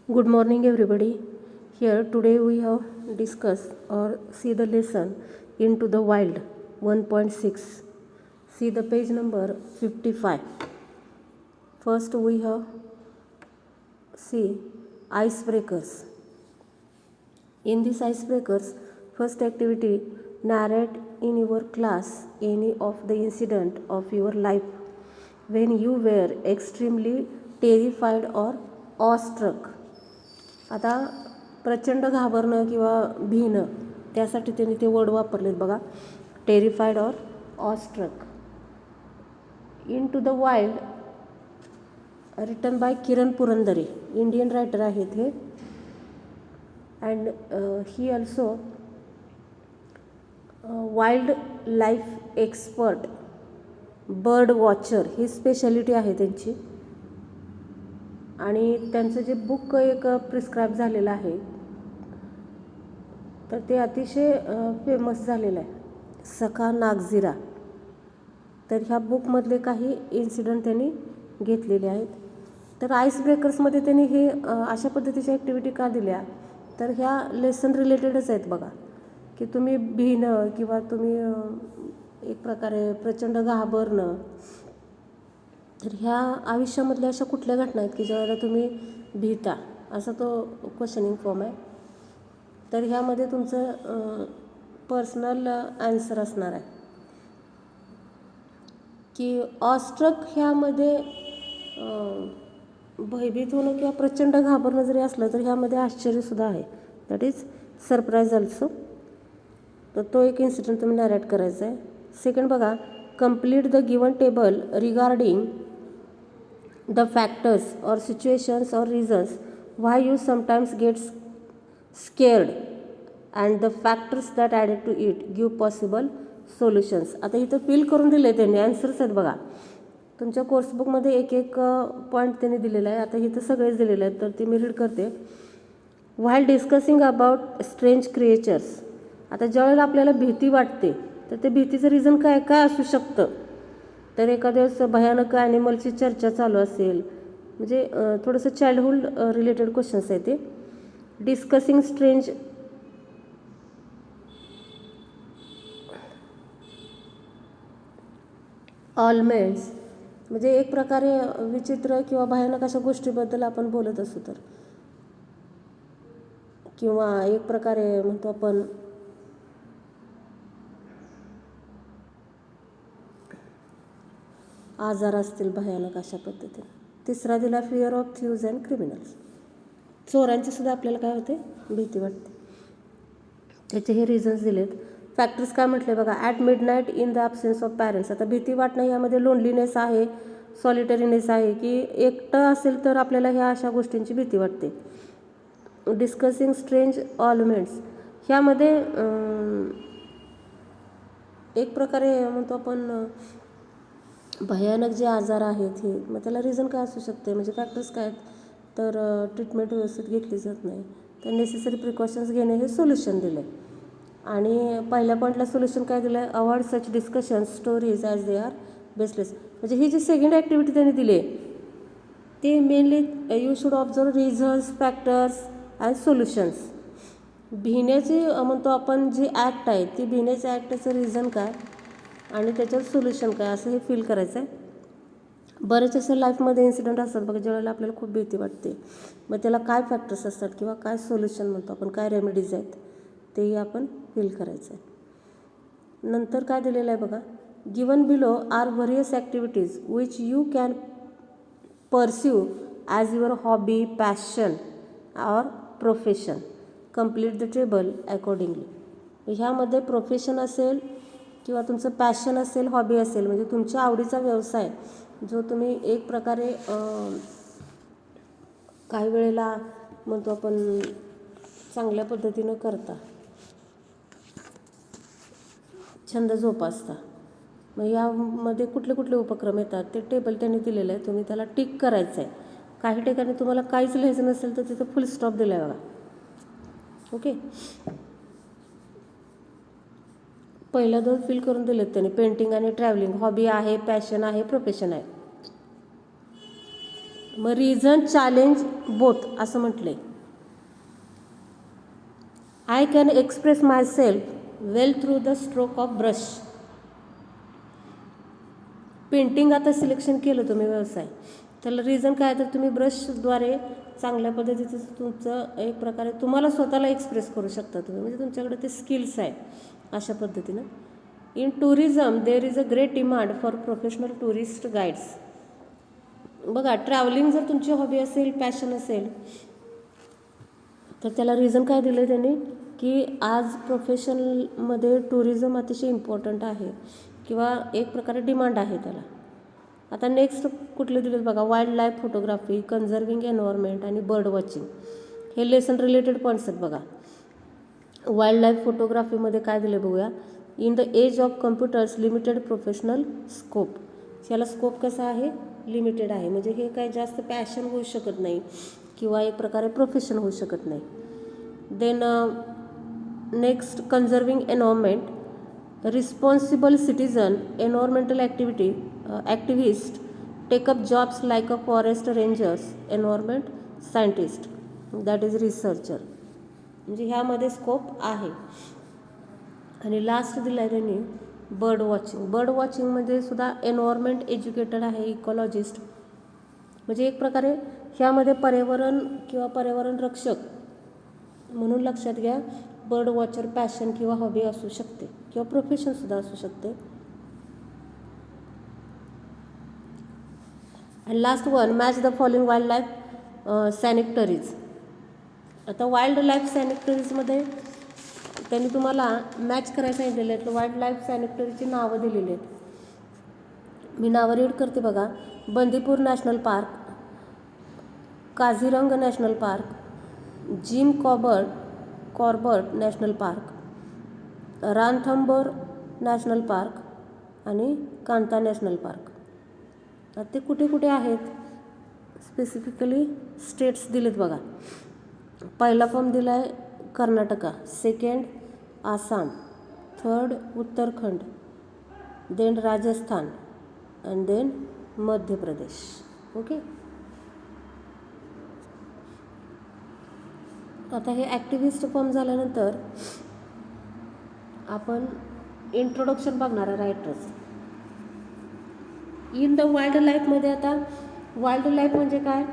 Good morning, everybody. Here today we have discussed or see the lesson Into the Wild 1.6. See the page number 55. First we have see icebreakers. In these icebreakers, first activity, narrate in your class any of the incident of your life when you were extremely terrified or awestruck. आता प्रचंड घाबरणं किंवा भीणं त्यासाठी त्यांनी ते word वापरलेत बघा, terrified or awestruck. Into the wild written by Kiran Purandare, Indian writer आहेत हे. And he also wild life expert, bird watcher ही स्पेशालिटी आहे त्यांची. आणि त्यांचं जे बुक एक प्रिस्क्राईब झालेलं आहे तर ते अतिशय फेमस झालेलं आहे, सखा नागझिरा. तर ह्या बुकमधले काही इन्सिडंट त्यांनी घेतलेले आहेत. तर आईस ब्रेकर्समध्ये त्यांनी हे अशा पद्धतीच्या ॲक्टिव्हिटी का दिल्या तर ह्या लेसन रिलेटेडच आहेत बघा, की तुम्ही भीणं किंवा तुम्ही एक प्रकारे प्रचंड घाबरणं. तर ह्या आयुष्यामधल्या अशा कुठल्या घटना आहेत की ज्यावेळेला तुम्ही भीता, असा तो क्वेश्चनिंग फॉर्म आहे. तर ह्यामध्ये तुमचं पर्सनल आन्सर असणार आहे की ऑस्ट्रक ह्यामध्ये भयभीत होणं किंवा प्रचंड घाबरणं जरी असलं तर ह्यामध्ये आश्चर्यसुद्धा आहे, दॅट इज सरप्राईज ऑल्सो. तर तो एक इन्सिडेंट तुम्ही नॅरेट करायचा आहे. सेकंड बघा, complete the given table regarding the factors or situations or reasons why you sometimes get scared and the factors that added to it, give possible solutions. आता इथं fill करून दिले त्यांनी, आन्सर्स आहेत बघा. तुमच्या कोर्सबुकमध्ये एक एक पॉईंट त्यांनी दिलेला आहे. आता इथं सगळेच दिलेले आहेत तर ते मी रीड करते. While discussing about strange creatures. आता ज्यावेळेला आपल्याला भीती वाटते तर ते भीतीचं रिझन काय काय असू शकतं. तर एखाद्यावेळेस भयानक ॲनिमलची चर्चा चालू असेल, म्हणजे थोडंसं चाइल्डहूड रिलेटेड क्वेश्चन्स आहे ते. डिस्कसिंग स्ट्रेंज ऑलमेंट्स, म्हणजे एक प्रकारे विचित्र किंवा भयानक अशा गोष्टीबद्दल आपण बोलत असू तर, किंवा एक प्रकारे म्हणतो आपण आजार असतील भयानक अशा पद्धतीने. तिसरा दिला fear of thieves and criminals. चोरांची सुद्धा आपल्याला काय होते, भीती वाटते. त्याचे हे रिझन्स दिलेत. फॅक्टर्स काय म्हटले बघा, at midnight in the absence of parents. आता भीती वाटणं यामध्ये लोनलीनेस आहे, सॉलिटरीनेस आहे, की एकटं असेल तर आपल्याला ह्या अशा गोष्टींची भीती वाटते. डिस्कसिंग स्ट्रेंज ऑलमेंट्स, ह्यामध्ये एक प्रकारे म्हणतो आपण भयानक जे आजार आहेत हे, मग त्याला रिझन काय असू शकते, म्हणजे फॅक्टर्स काय आहेत तर ट्रीटमेंट व्यवस्थित घेतली जात नाही, तर नेसेसरी प्रिकॉशन्स घेणे हे सोल्युशन दिलं आहे. आणि पहिल्या पॉईंटला सोल्युशन काय दिलं आहे, avoid such discussions stories as they are baseless. म्हणजे ही जी सेकंड ॲक्टिव्हिटी त्यांनी दिली आहे ते mainly you should observe reasons, factors and solutions. भिण्याची म्हणतो आपण जी ॲक्ट आहे ती भिण्याच्या ॲक्टचं रिझन काय आणि त्याच्यावर सोल्युशन काय असं हे फील करायचं आहे. बरेच असे लाईफमध्ये इन्सिडेंट असतात बघा ज्यावेळेला आपल्याला खूप भीती वाटते, मग त्याला काय फॅक्टर्स असतात किंवा काय सोल्युशन म्हणतो आपण, काय रेमेडीज आहेत तेही आपण फील करायचं आहे. नंतर काय दिलेलं आहे बघा, given below are various activities which you can pursue as your hobby, passion or profession. Complete the table accordingly. ह्यामध्ये प्रोफेशन असेल किंवा तुमचं पॅशन असेल, हॉबी असेल, म्हणजे तुमच्या आवडीचा व्यवसाय जो तुम्ही एक प्रकारे काही वेळेला म्हणतो आपण चांगल्या पद्धतीनं करता, छंद जोपासता. मग यामध्ये कुठले कुठले उपक्रम येतात ते टेबल त्यांनी दिलेलं आहे, तुम्ही त्याला टिक करायचं आहे. काही ठिकाणी तुम्हाला काहीच लिहायचं नसेल तर तिथं फुल स्टॉप दिला आहे बघा. ओके, पहिला दोन फिल करून दिलेत त्यांनी, पेंटिंग आणि ट्रॅव्हलिंग. हॉबी आहे, पॅशन आहे, प्रोफेशन आहे. मग रिझन चॅलेंज बोथ असं म्हटलंय. I can express my self well through the stroke of brush. Painting आता सिलेक्शन केलं तुम्ही व्यवसाय, त्याला रिझन काय तर तुम्ही ब्रशद्वारे चांगल्या पद्धतीचं तुमचं एक प्रकारे तुम्हाला स्वतःला एक्सप्रेस करू शकता तुम्ही, म्हणजे तुमच्याकडे ते स्किल्स आहे अशा पद्धतीनं. In tourism there is a great demand for professional tourist guides. बघा, ट्रॅव्हलिंग जर तुमची हॉबी असेल, पॅशन असेल, तर त्याला रिझन काय दिलं आहे त्यांनी की आज प्रोफेशनमध्ये टुरिझम अतिशय इम्पॉर्टंट आहे किंवा एक प्रकारे डिमांड आहे त्याला. आता नेक्स्ट कुठले दिलेत बघा, wild life photography, conserving environment आणि बर्ड वॉचिंग. हे लेसन रिलेटेड पॉईंट्स आहेत बघा. वाईल्ड लाईफ फोटोग्राफीमध्ये काय दिले बघूया. In the age of computers limited professional scope. याला स्कोप कसा आहे, लिमिटेड आहे, म्हणजे हे काय जास्त पॅशन होऊ शकत नाही किंवा एक प्रकारे प्रोफेशन होऊ शकत नाही. Then next conserving environment, responsible citizen, environmental activist take up jobs like a forest rangers, environment scientist, that is researcher. म्हणजे ह्यामध्ये स्कोप आहे. आणि लास्ट दिला आहे त्यांनी बर्ड वॉचिंग. बर्ड वॉचिंगमध्ये सुद्धा एन्व्हायरमेंट एज्युकेटेड आहे, इकॉलॉजिस्ट, म्हणजे एक प्रकारे ह्यामध्ये पर्यावरण किंवा पर्यावरण रक्षक म्हणून लक्षात घ्या. बर्ड वॉचर पॅशन किंवा हॉबी असू शकते किंवा प्रोफेशनसुद्धा असू शकते. And last one, match the following wild life sanitaries. आता वाईल्ड लाईफ सॅनिटरीजमध्ये त्यांनी तुम्हाला मॅच करायला सांगितलेलं आहे. तर वाईल्ड लाईफ सॅनिटरीची नावं दिलेली आहेत. मी नावं रीड करते बघा. Bandipur national park, Kaziranga national park, Jim Corbett national park, Ranthambore national park आणि कांता नॅशनल पार्क. आता ते कुठे कुठे आहेत स्पेसिफिकली स्टेट्स दिलेत बघा. पहिला फॉर्म दिला आहे Karnataka, second Assam, third Uttarakhand, then Rajasthan and then Madhya Pradesh. Okay. आता हे ॲक्टिव्हिस्ट फॉर्म झाल्यानंतर आपण इंट्रोडक्शन बघणार आहे रायटर्स. इन द वाईल्ड लाईफमध्ये आता वाईल्ड लाईफ म्हणजे काय,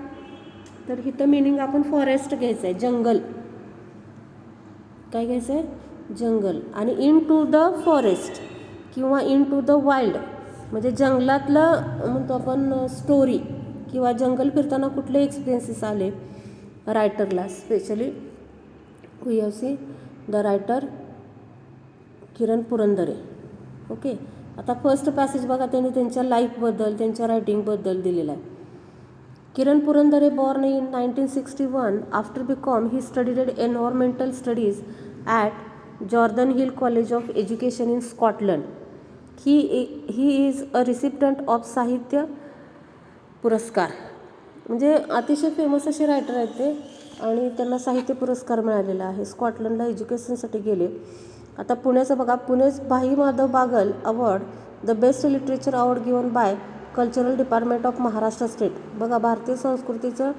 तर इथं मिनिंग आपण फॉरेस्ट घ्यायचं आहे, जंगल. काय घ्यायचं आहे, जंगल. आणि इन टू द फॉरेस्ट किंवा इन टू द वाईल्ड म्हणजे जंगलातलं म्हणतो आपण स्टोरी किंवा जंगल फिरताना कुठले एक्सपिरियन्सेस आले रायटरला. Specially we have see the writer Kiran Purandare. Okay. आता फर्स्ट पॅसेज बघा, त्यांनी त्यांच्या लाईफबद्दल, त्यांच्या रायटिंगबद्दल दिलेला आहे. किरण Purandare born in 1961. After BCom, he studied environmental studies at Jordan Hill College of Education in Scotland. He is a recipient of साहित्य पुरस्कार. म्हणजे अतिशय फेमस असे रायटर आहेत ते आणि त्यांना साहित्य पुरस्कार मिळालेला आहे. स्कॉटलंडला एज्युकेशनसाठी गेले. आता पुण्याचं बघा, पुणेच भाई Madhav Bagal award, the best literature award given by cultural department of Maharashtra state. बघा, भारतीय संस्कृतीचं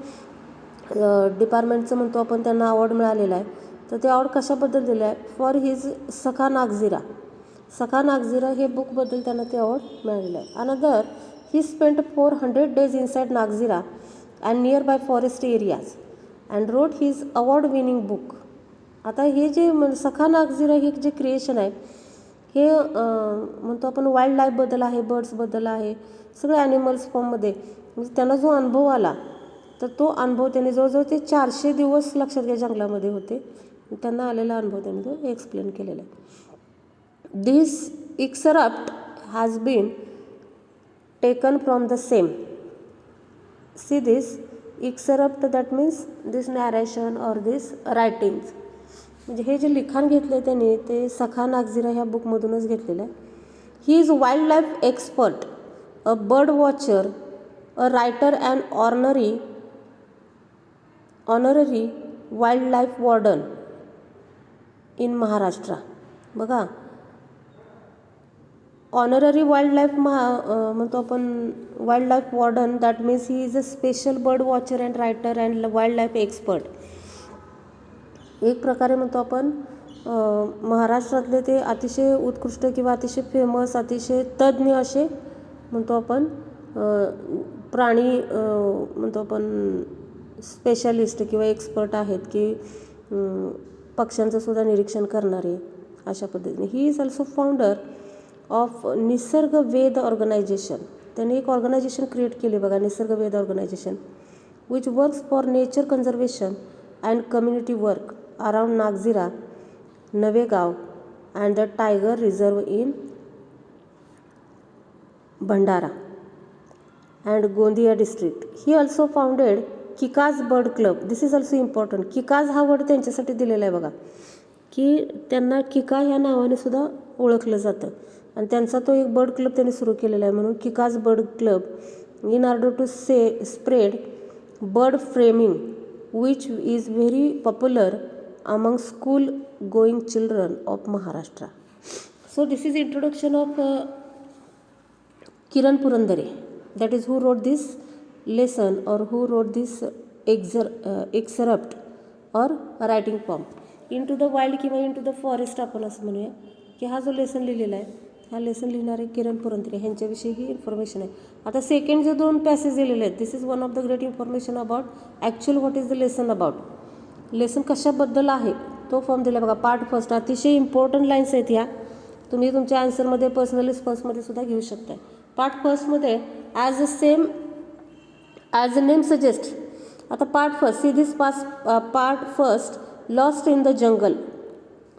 डिपार्टमेंटचं म्हणतो आपण, त्यांना अवॉर्ड मिळालेला आहे. तर ते अवॉर्ड कशाबद्दल दिलं आहे, फॉर हिज सखा नागझिरा. सखा नागझिरा हे बुकबद्दल त्यांना ते अवॉर्ड मिळालेलं आहे. Another, he spent 400 days inside Nagzira and near by forest areas and rot his award winning book. आता हे जे सखा नागझिरा हे जे क्रिएशन आहे हे म्हणतो आपण वाईल्ड लाईफबद्दल आहे, बर्ड्सबद्दल आहे, सगळे ॲनिमल्स फॉर्ममध्ये. म्हणजे त्यांना जो अनुभव आला तर तो अनुभव त्यांनी जवळजवळ ते 400 दिवस लक्षात घ्या जंगलामध्ये होते. त्यांना आलेला अनुभव त्यांनी तो एक्सप्लेन केलेला आहे. This excerpt has been taken from the same. See this excerpt, that means this narration or this writings. म्हणजे हे जे लिखाण घेतलं आहे त्यांनी ते सखा नागझिरा ह्या बुकमधूनच घेतलेलं आहे. He is wild life expert, a bird watcher, a writer and honorary wild life warden in Maharashtra. बघा, ऑनररी वाईल्ड लाईफ म्हणतो आपण wild life warden. That means he is a special bird watcher and writer and wild life expert. एक प्रकारे म्हणतो आपण महाराष्ट्रातले ते अतिशय उत्कृष्ट किंवा अतिशय फेमस, अतिशय तज्ज्ञ असे म्हणतो आपण प्राणी म्हणतो आपण स्पेशालिस्ट किंवा एक्सपर्ट आहेत की पक्ष्यांचं सुद्धा निरीक्षण करणारे अशा पद्धतीने. He is also founder of निसर्ग वेद ऑर्गनायझेशन. त्यांनी एक ऑर्गनायझेशन क्रिएट केले बघा, Nisarg Ved organization, which works for nature conservation and community work around Nagzira, Navegaon and the tiger reserve in Bhandara and Gondia district. He also founded Kikaj bird club. This is also important. Kikaj हा word त्यांच्यासाठी दिलेला आहे बघा, की त्यांना किका ह्या नावाने सुद्धा ओळखलं जातं आणि त्यांचा तो एक बर्ड क्लब त्यांनी सुरू केलेला आहे, म्हणून Kikaj bird club, in order to spread bird framing which is very popular among school going children of Maharashtra. So this is introduction of Kiran Purandare, that is who wrote this lesson or who wrote this excerpt or writing form. Into the wild किंवा into the forest आपण असं म्हणूया की हा जो lesson लिहिलेला आहे, हा लेसन लिहिणारे किरण पुरंदरे ह्यांच्याविषयी ही इन्फॉर्मेशन आहे. आता सेकंड जे 2 पॅसेज दिलेले आहेत, this is one of the great information about actual what is the lesson about. Lesson कशाबद्दल आहे तो फॉर्म दिला बघा. पार्ट फर्स्ट अतिशय इम्पॉर्टंट लाईन्स आहेत ह्या, तुम्ही तुमच्या आन्सरमध्ये पर्सनल रिस्पॉन्समध्ये सुद्धा घेऊ शकता. पार्ट फर्स्टमध्ये ॲज अ नेम सजेस्ट. आता part first, see this part first lost in the jungle.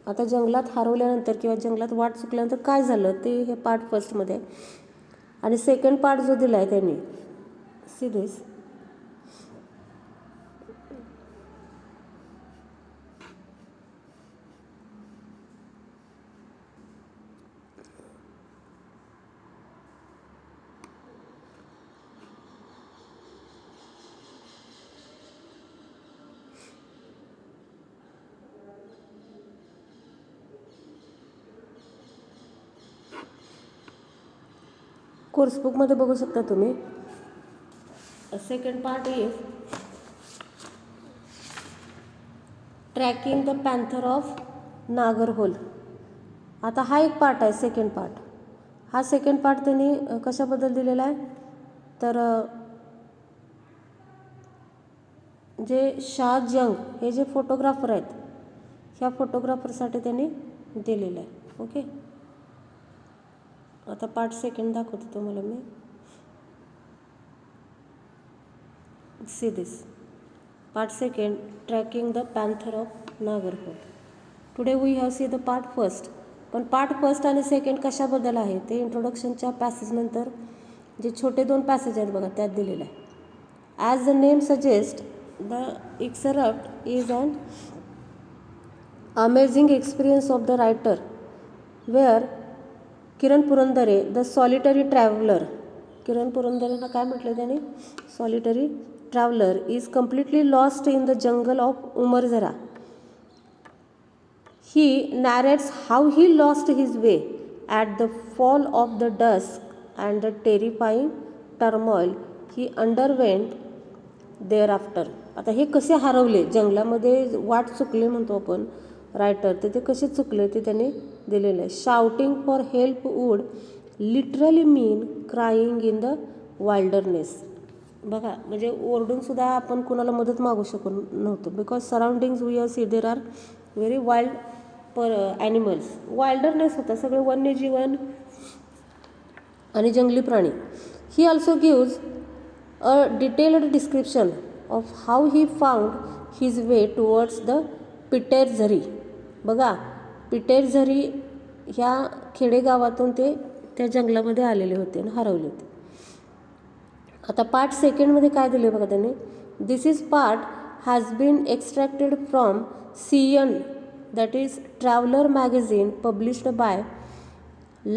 आता जंगलात हरवल्यानंतर किंवा जंगलात वाट चुकल्यानंतर काय झालं ते हे पार्ट फर्स्टमध्ये. आणि सेकंड पार्ट जो दिला आहे त्यांनी, सी दिस, कोर्स बुकमध्ये बघू शकता तुम्ही. Second part is tracking the panther of Nagarhole. आता हा एक पार्ट आहे सेकंड पार्ट. हा सेकंड पार्ट त्यांनी कशाबद्दल दिलेला आहे तर जे शाह जंग हे जे फोटोग्राफर आहेत, ह्या फोटोग्राफरसाठी त्यांनी दिलेलं आहे. ओके, आता पार्ट सेकंड दाखवते तुम्हाला मी. See this part second, tracking the panther of Nagarhole. Today we have see the part first. पण पार्ट फर्स्ट आणि सेकंड कशाबद्दल आहे ते इंट्रोडक्शनच्या पॅसेजनंतर जे छोटे 2 पॅसेज आहेत बघा त्यात दिलेलं आहे. As the name suggest, the excerpt is an amazing experience of the writer where Kiran Purandare the solitary traveller. Kiran पुरंदरेंना काय म्हटलं त्याने, solitary traveller is completely lost in the jungle of Umarzara. He narrates how he lost his way at the fall of the dusk and the terrifying turmoil he underwent thereafter. आता हे कसे हरवले, जंगलामध्ये वाट चुकले म्हणतो आपण रायटर, तर ते कसे चुकले ते त्याने दिलेलं आहे. Shouting for help would literally mean crying in the wilderness. बघा, म्हणजे ओरडूनसुद्धा आपण कुणाला मदत मागू शकत नव्हतो, because surroundings we are see there are very wild animals. Wilderness होता, सगळे वन्यजीवन आणि जंगली प्राणी. He also gives a detailed description of how he found his way towards the Pitezari. बघा, पिटेरझरी ह्या खेडेगावातून ते त्या जंगलामध्ये आलेले होते आणि हरवले होते. आता पार्ट सेकंडमध्ये काय दिले बघा त्यांनी. This is part has been extracted from CN, that is traveler magazine published by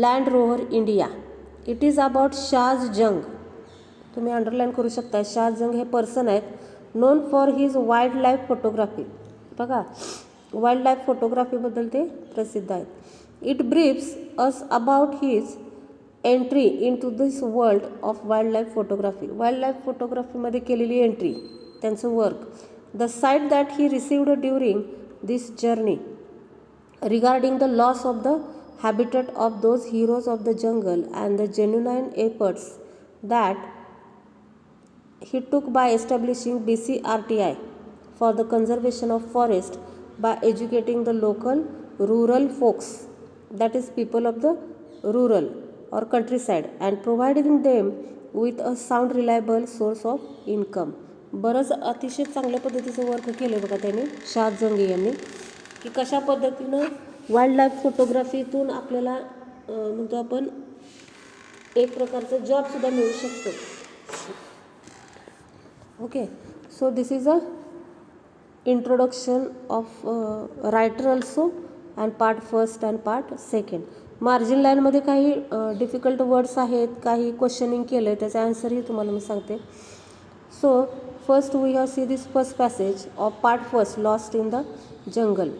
Land Rover India. It is about Shaaz Jung. तुम्ही अंडरलाईन करू शकता, शाह जंग हे पर्सन आहेत known for his wild life photography. बघा, वाईल्ड लाईफ फोटोग्राफीबद्दल ते प्रसिद्ध आहेत. It briefs us about his entry into this world of wild life photography. Wild life फोटोग्राफीमध्ये केलेली एंट्री, त्यांचं work. The sight that he received during this journey regarding the loss of the habitat of those heroes of the jungle and the genuine efforts that he took by establishing BCRTI for the conservation of forest by educating the local rural folks, that is people of the rural or countryside, and providing them with a sound reliable source of income. बरंच अतिशय चांगल्या पद्धतीचं work केलं बघा त्याने, शाद जंगी यांनी, की कशा पद्धतीनं वाईल्ड लाईफ फोटोग्राफीतून आपल्याला म्हणतो आपण एक प्रकारचा जॉबसुद्धा मिळू शकतो. Okay, so this is a introduction of writer also and part first and part second. Margin लाईनमध्ये काही डिफिकल्ट वर्ड्स आहेत, काही क्वेश्चनिंग केलं आहे, त्याचा आन्सरही तुम्हाला मी सांगते. So first we have see this first passage of part first, lost in the jungle.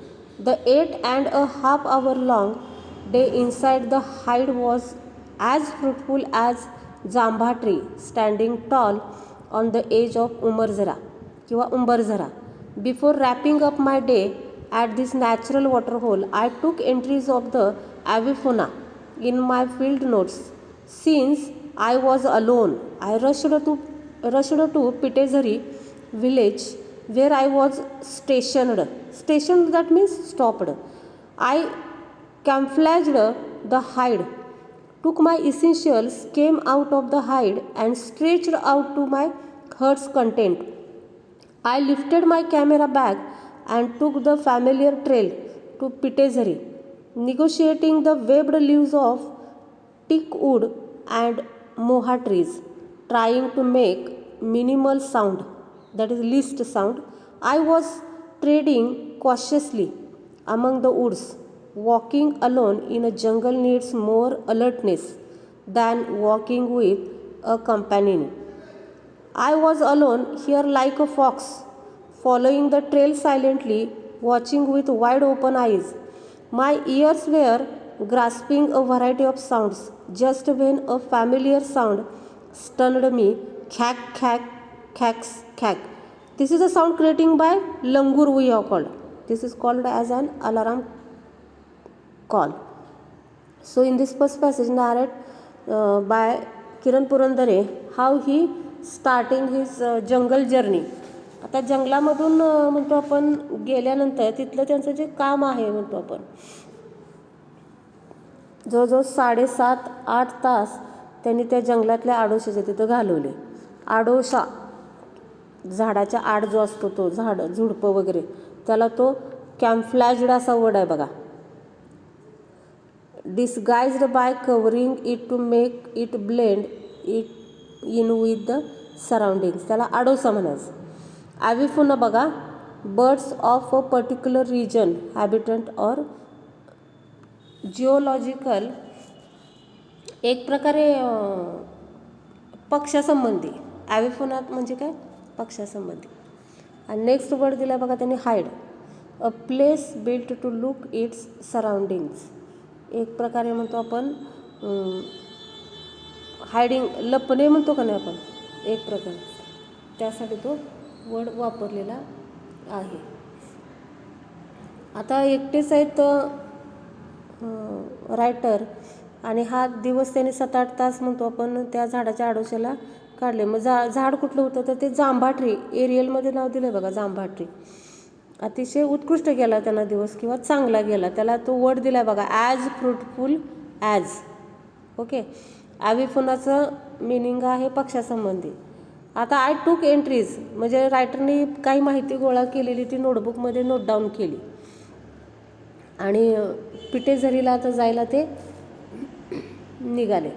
The 8.5 hour long day inside the hide was as fruitful as jamba tree standing tall on the edge of Umbarzara. Before wrapping up my day at this natural waterhole, I took entries of the avifauna in my field notes. Since I was alone, I rushed to Pitezari village where I was stationed. Stationed, that means stopped. I camouflaged the hide, took my essentials, came out of the hide and stretched out to my heart's content. I lifted my camera bag and took the familiar trail to Pitezari, negotiating the webbed leaves of teak wood and moha trees, trying to make minimal sound, that is least sound. I was treading cautiously among the woods. Walking alone in a jungle needs more alertness than walking with a companion. I was alone here like a fox, following the trail silently, watching with wide open eyes. My ears were grasping a variety of sounds just when a familiar sound stunned me. Khack, khack, khacks, khack. This is a sound creating by langur we have called. This is called as an alarm call. So in this first passage narrated by Kiran Purandare how he starting his jungle journey. आता जंगलामधून म्हणतो आपण गेल्यानंतर तिथलं त्यांचं जे काम आहे म्हणतो आपण जवळजवळ 7.5-8 तास त्यांनी त्या जंगलातल्या आडोशाच्या तिथं घालवले. आडोशा झाडाच्या आड जो असतो तो झाड झुडपं वगैरे त्याला तो कॅम्फ्लॅज्ड असा वर्ड आहे बघा. Disguised by covering it to make it blend it in with the surroundings, त्याला आडोसा म्हणायचं. ॲव्हिफोना बघा, birds of a particular region, habitant or geological, एक प्रकारे पक्षासंबंधी. ॲव्हिफोना म्हणजे काय, पक्षासंबंधी. आणि नेक्स्ट वर्ड दिला बघा त्यांनी, hide, a place built to look its surroundings, एक प्रकारे म्हणतो आपण हायडिंग, लपणे म्हणतो का नाही आपण, एक प्रकारे त्यासाठी तो वर्ड वापरलेला आहे. आता एकटेच आहेत रायटर आणि हा दिवस त्याने 7-8 तास म्हणतो आपण त्या झाडाच्या आडोशाला काढले. मग झाड कुठलं होतं तर ते जांभा ट्री, एरियलमध्ये नाव दिलं बघा जांभा ट्री. अतिशय उत्कृष्ट गेला त्यांना दिवस किंवा चांगला गेला, त्याला तो वर्ड दिला बघा, ॲज फ्रुटफुल ॲज. ओके, ॲव्हिफोनाचं मिनिंग आहे पक्षासंबंधी. आता आय टूक एंट्रीज म्हणजे रायटरने काही माहिती गोळा केलेली ती नोटबुकमध्ये नोट डाऊन केली आणि पिटेझरीला आता जायला ते निघाले.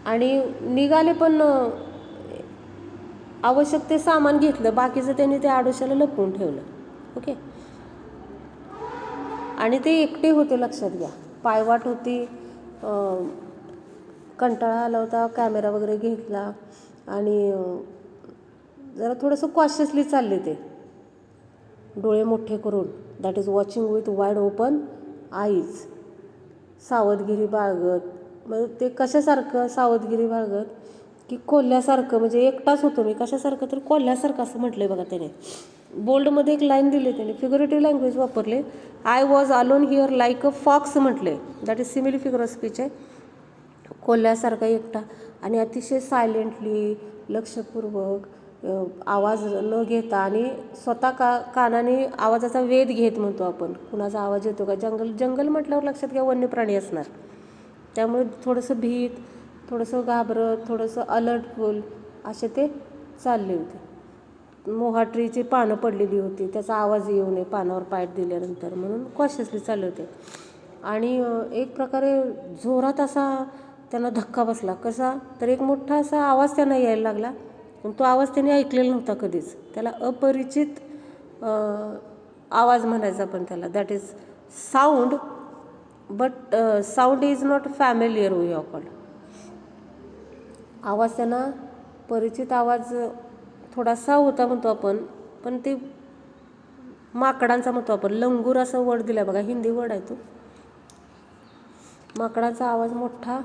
आणि निघाले पण आवश्यक ते सामान घेतलं, बाकीचं त्यांनी त्या आडोशाला लपवून ठेवलं. ओके, आणि ते एकटे होते लक्षात घ्या, पायवाट होती, कंटाळा आला होता, कॅमेरा वगैरे घेतला आणि जरा थोडंसं कॉशियसली चालले ते, डोळे मोठे करून, that is watching with wide open eyes, सावधगिरी बाळगत मग ते कशासारखं सावधगिरी बाळगत की कोल्ह्यासारखं, म्हणजे एकटाच होतो मी, कशासारखं तर कोल्ह्यासारखं असं म्हटलं आहे बघा त्याने. बोल्डमध्ये एक लाईन दिली त्याने, फिगरेटिव्ह लँग्वेज वापरले. I was alone here like a fox म्हटले, that is simile figure of speech आहे. कोल्ह्यासारखा एकटा आणि अतिशय सायलेंटली, लक्षपूर्वक, आवाज न घेता आणि स्वतः कानाने आवाजाचा वेध घेत म्हणतो आपण. कुणाचा आवाज येतो का, जंगल म्हटल्यावर लक्षात घ्या वन्य प्राणी असणार, त्यामुळे थोडंसं भीत, थोडंसं घाबरत, थोडंसं अलर्टफुल असे ते चालले होते. मोहाट्रीची पानं पडलेली होती, त्याचा आवाज येऊ नये पानावर पाय दिल्यानंतर, म्हणून कॉशियसली चालले होते. आणि एक प्रकारे जोरात असा त्यांना धक्का बसला. कसा तर एक मोठा असा आवाज त्यांना यायला लागला, पण तो आवाज त्यांनी ऐकलेला नव्हता कधीच. त्याला अपरिचित आवाज म्हणायचा आपण त्याला, that is sound, but sound is not familiar we have called. आवाज त्यांना परिचित आवाज थोडासा होता म्हणतो आपण, पण ते माकडांचा म्हणतो आपण. लंगूर असं वर्ड दिला बघा, हिंदी वर्ड आहे तो. माकडाचा आवाज मोठा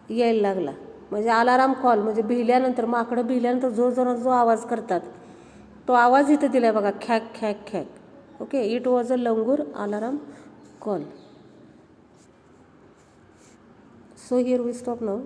यायला लागला, म्हणजे अलाराम कॉल, म्हणजे भिल्यानंतर, माकडं भिल्यानंतर जो आवाज करतात तो आवाज इथं दिला बघा, खॅक खॅक खॅक. Okay, it was a langur alarm call. So here we stop now.